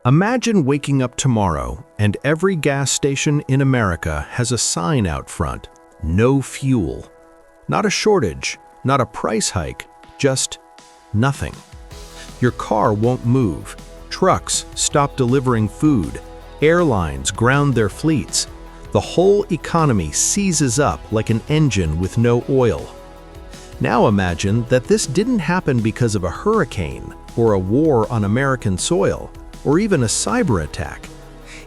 Imagine waking up tomorrow and every gas station in America has a sign out front, no fuel. Not a shortage, not a price hike, just nothing. Your car won't move, trucks stop delivering food, airlines ground their fleets. The whole economy seizes up like an engine with no oil. Now imagine that this didn't happen because of a hurricane or a war on American soil, or even a cyber attack.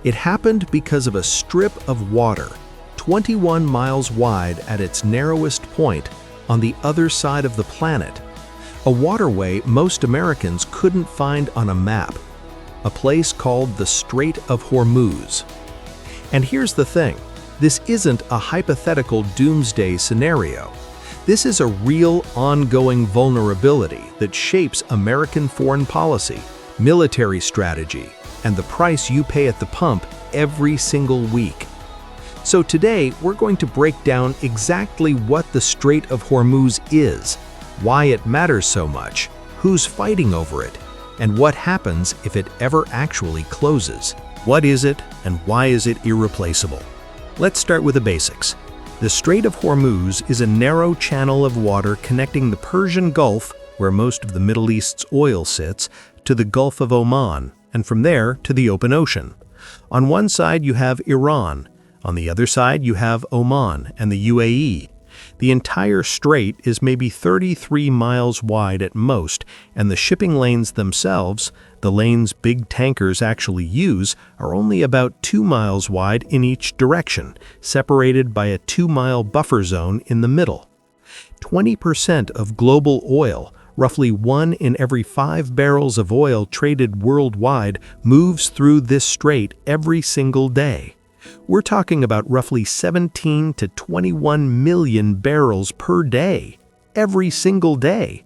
It happened because of a strip of water, 21 miles wide at its narrowest point on the other side of the planet. A waterway most Americans couldn't find on a map, a place called the Strait of Hormuz. And here's the thing, this isn't a hypothetical doomsday scenario. This is a real ongoing vulnerability that shapes American foreign policy, military strategy, and the price you pay at the pump every single week. So today, we're going to break down exactly what the Strait of Hormuz is, why it matters so much, who's fighting over it, and what happens if it ever actually closes. What is it, and why is it irreplaceable? Let's start with the basics. The Strait of Hormuz is a narrow channel of water connecting the Persian Gulf, where most of the Middle East's oil sits, to the Gulf of Oman, and from there to the open ocean. On one side you have Iran, on the other side you have Oman and the UAE. The entire strait is maybe 33 miles wide at most, and the shipping lanes themselves, the lanes big tankers actually use, are only about 2 miles wide in each direction, separated by a 2-mile buffer zone in the middle. 20% of global oil, roughly 1 in every 5 barrels of oil traded worldwide, moves through this strait every single day. We're talking about roughly 17 to 21 million barrels per day, every single day.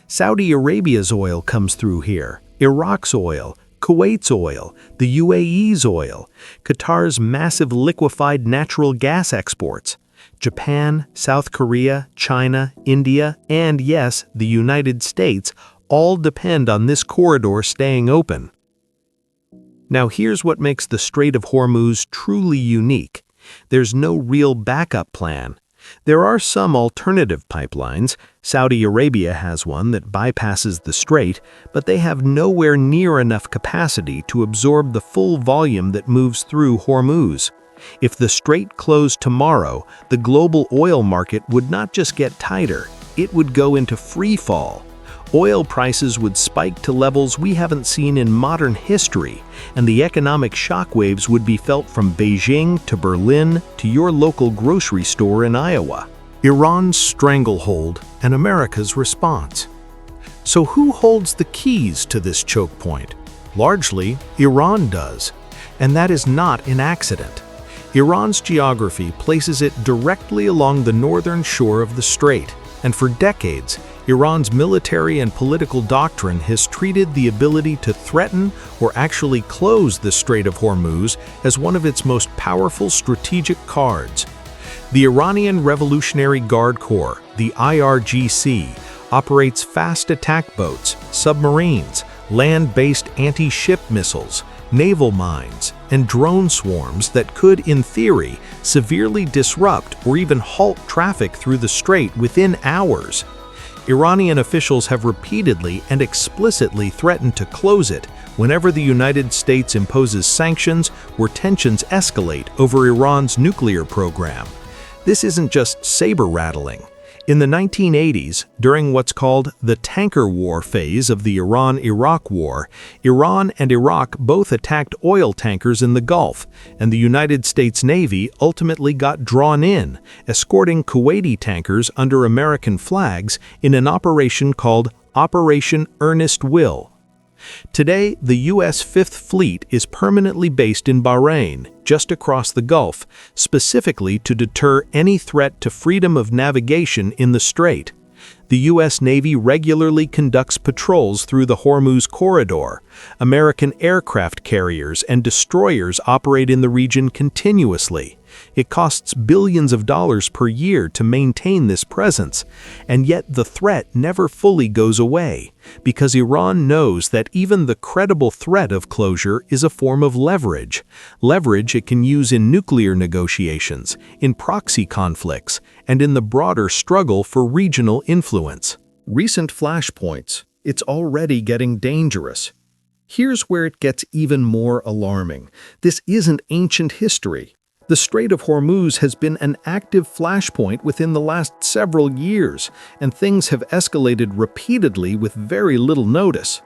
Saudi Arabia's oil comes through here, Iraq's oil, Kuwait's oil, the UAE's oil, Qatar's massive liquefied natural gas exports. Japan, South Korea, China, India, and yes, the United States all depend on this corridor staying open. Now here's what makes the Strait of Hormuz truly unique. There's no real backup plan. There are some alternative pipelines. Saudi Arabia has one that bypasses the strait, but they have nowhere near enough capacity to absorb the full volume that moves through Hormuz. If the strait closed tomorrow, the global oil market would not just get tighter, it would go into free fall. Oil prices would spike to levels we haven't seen in modern history, and the economic shockwaves would be felt from Beijing to Berlin to your local grocery store in Iowa. Iran's stranglehold and America's response. So who holds the keys to this choke point? Largely, Iran does, and that is not an accident. Iran's geography places it directly along the northern shore of the strait, and for decades, Iran's military and political doctrine has treated the ability to threaten or actually close the Strait of Hormuz as one of its most powerful strategic cards. The Iranian Revolutionary Guard Corps, the IRGC, operates fast attack boats, submarines, land-based anti-ship missiles, naval mines, and drone swarms that could, in theory, severely disrupt or even halt traffic through the strait within hours. Iranian officials have repeatedly and explicitly threatened to close it whenever the United States imposes sanctions or tensions escalate over Iran's nuclear program. This isn't just saber-rattling. In the 1980s, during what's called the tanker war phase of the Iran-Iraq War, Iran and Iraq both attacked oil tankers in the Gulf, and the United States Navy ultimately got drawn in, escorting Kuwaiti tankers under American flags in an operation called Operation Earnest Will. Today, the U.S. Fifth Fleet is permanently based in Bahrain, just across the Gulf, specifically to deter any threat to freedom of navigation in the strait. The U.S. Navy regularly conducts patrols through the Hormuz corridor. American aircraft carriers and destroyers operate in the region continuously. It costs billions of dollars per year to maintain this presence, and yet the threat never fully goes away, because Iran knows that even the credible threat of closure is a form of leverage. Leverage it can use in nuclear negotiations, in proxy conflicts, and in the broader struggle for regional influence. Recent flashpoints. It's already getting dangerous. Here's where it gets even more alarming. This isn't ancient history. The Strait of Hormuz has been an active flashpoint within the last several years, and things have escalated repeatedly with very little notice.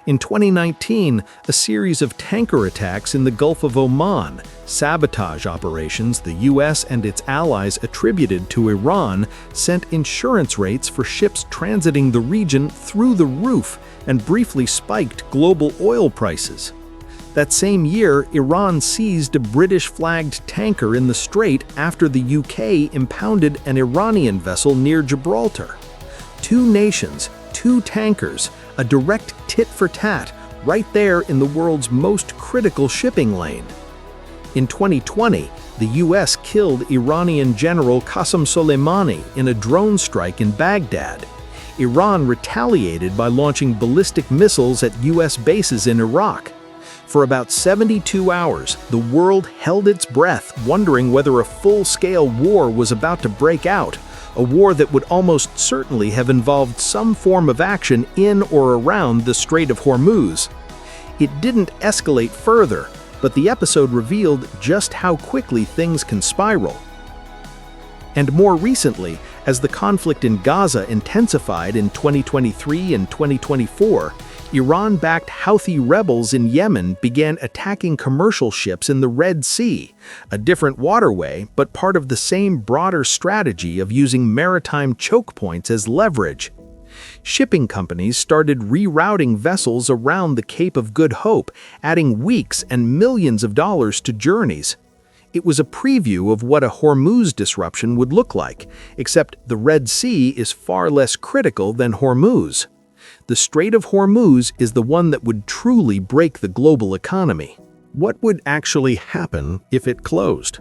In 2019, a series of tanker attacks in the Gulf of Oman, sabotage operations the US and its allies attributed to Iran, sent insurance rates for ships transiting the region through the roof and briefly spiked global oil prices. That same year, Iran seized a British-flagged tanker in the Strait after the UK impounded an Iranian vessel near Gibraltar. Two nations, two tankers, a direct tit-for-tat, right there in the world's most critical shipping lane. In 2020, the US killed Iranian General Qasem Soleimani in a drone strike in Baghdad. Iran retaliated by launching ballistic missiles at US bases in Iraq. For about 72 hours, the world held its breath, wondering whether a full-scale war was about to break out, a war that would almost certainly have involved some form of action in or around the Strait of Hormuz. It didn't escalate further, but the episode revealed just how quickly things can spiral. And more recently, as the conflict in Gaza intensified in 2023 and 2024, Iran-backed Houthi rebels in Yemen began attacking commercial ships in the Red Sea, a different waterway but part of the same broader strategy of using maritime choke points as leverage. Shipping companies started rerouting vessels around the Cape of Good Hope, adding weeks and millions of dollars to journeys. It was a preview of what a Hormuz disruption would look like, except the Red Sea is far less critical than Hormuz. The Strait of Hormuz is the one that would truly break the global economy. What would actually happen if it closed?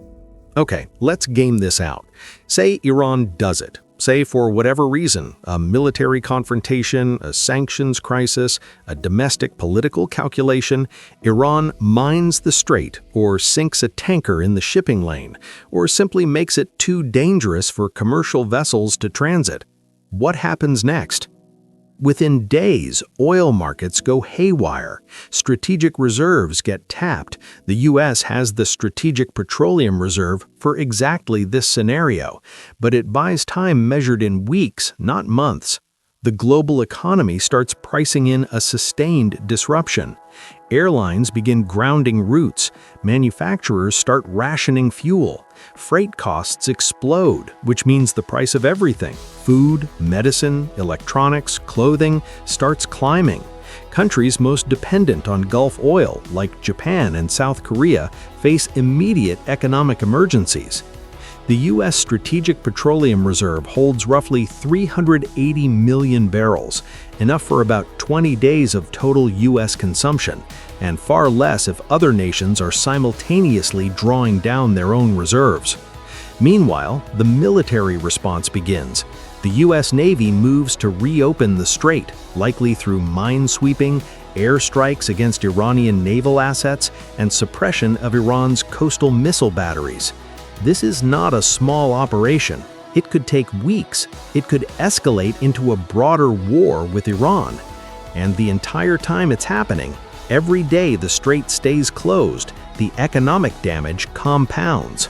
Okay, let's game this out. Say Iran does it. Say for whatever reason, a military confrontation, a sanctions crisis, a domestic political calculation, Iran mines the strait or sinks a tanker in the shipping lane, or simply makes it too dangerous for commercial vessels to transit. What happens next? Within days, oil markets go haywire. Strategic reserves get tapped. The U.S. has the Strategic Petroleum Reserve for exactly this scenario, but it buys time measured in weeks, not months. The global economy starts pricing in a sustained disruption. Airlines begin grounding routes. Manufacturers start rationing fuel. Freight costs explode, which means the price of everything, food, medicine, electronics, clothing, starts climbing. Countries most dependent on Gulf oil, like Japan and South Korea, face immediate economic emergencies. The U.S. Strategic Petroleum Reserve holds roughly 380 million barrels, enough for about 20 days of total U.S. consumption, and far less if other nations are simultaneously drawing down their own reserves. Meanwhile, the military response begins. The U.S. Navy moves to reopen the strait, likely through minesweeping, airstrikes against Iranian naval assets, and suppression of Iran's coastal missile batteries. This is not a small operation. It could take weeks. It could escalate into a broader war with Iran. And the entire time it's happening, every day the strait stays closed, the economic damage compounds.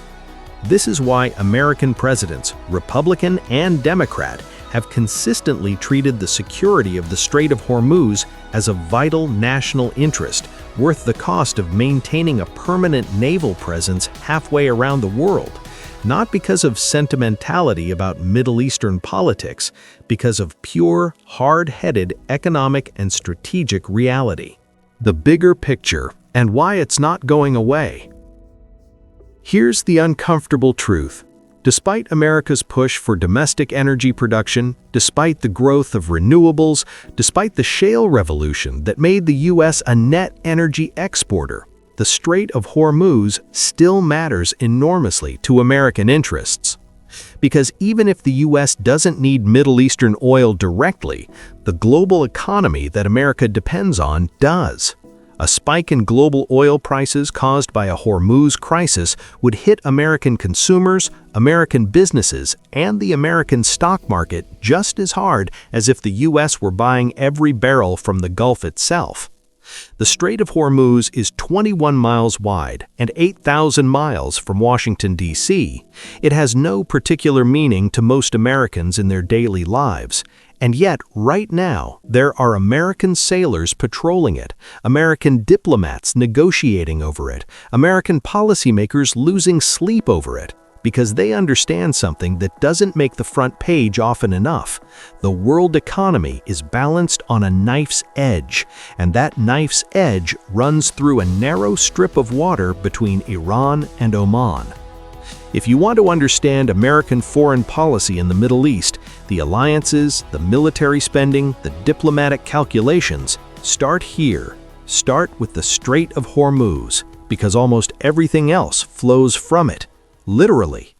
This is why American presidents, Republican and Democrat, have consistently treated the security of the Strait of Hormuz as a vital national interest, worth the cost of maintaining a permanent naval presence halfway around the world. Not because of sentimentality about Middle Eastern politics, because of pure, hard-headed economic and strategic reality. The bigger picture, and why it's not going away. Here's the uncomfortable truth. Despite America's push for domestic energy production, despite the growth of renewables, despite the shale revolution that made the U.S. a net energy exporter, the Strait of Hormuz still matters enormously to American interests. Because even if the U.S. doesn't need Middle Eastern oil directly, the global economy that America depends on does. A spike in global oil prices caused by a Hormuz crisis would hit American consumers, American businesses, and the American stock market just as hard as if the U.S. were buying every barrel from the Gulf itself. The Strait of Hormuz is 21 miles wide and 8,000 miles from Washington, D.C. It has no particular meaning to most Americans in their daily lives. And yet, right now, there are American sailors patrolling it, American diplomats negotiating over it, American policymakers losing sleep over it, because they understand something that doesn't make the front page often enough. The world economy is balanced on a knife's edge, and that knife's edge runs through a narrow strip of water between Iran and Oman. If you want to understand American foreign policy in the Middle East, the alliances, the military spending, the diplomatic calculations, start here. Start with the Strait of Hormuz, because almost everything else flows from it, literally.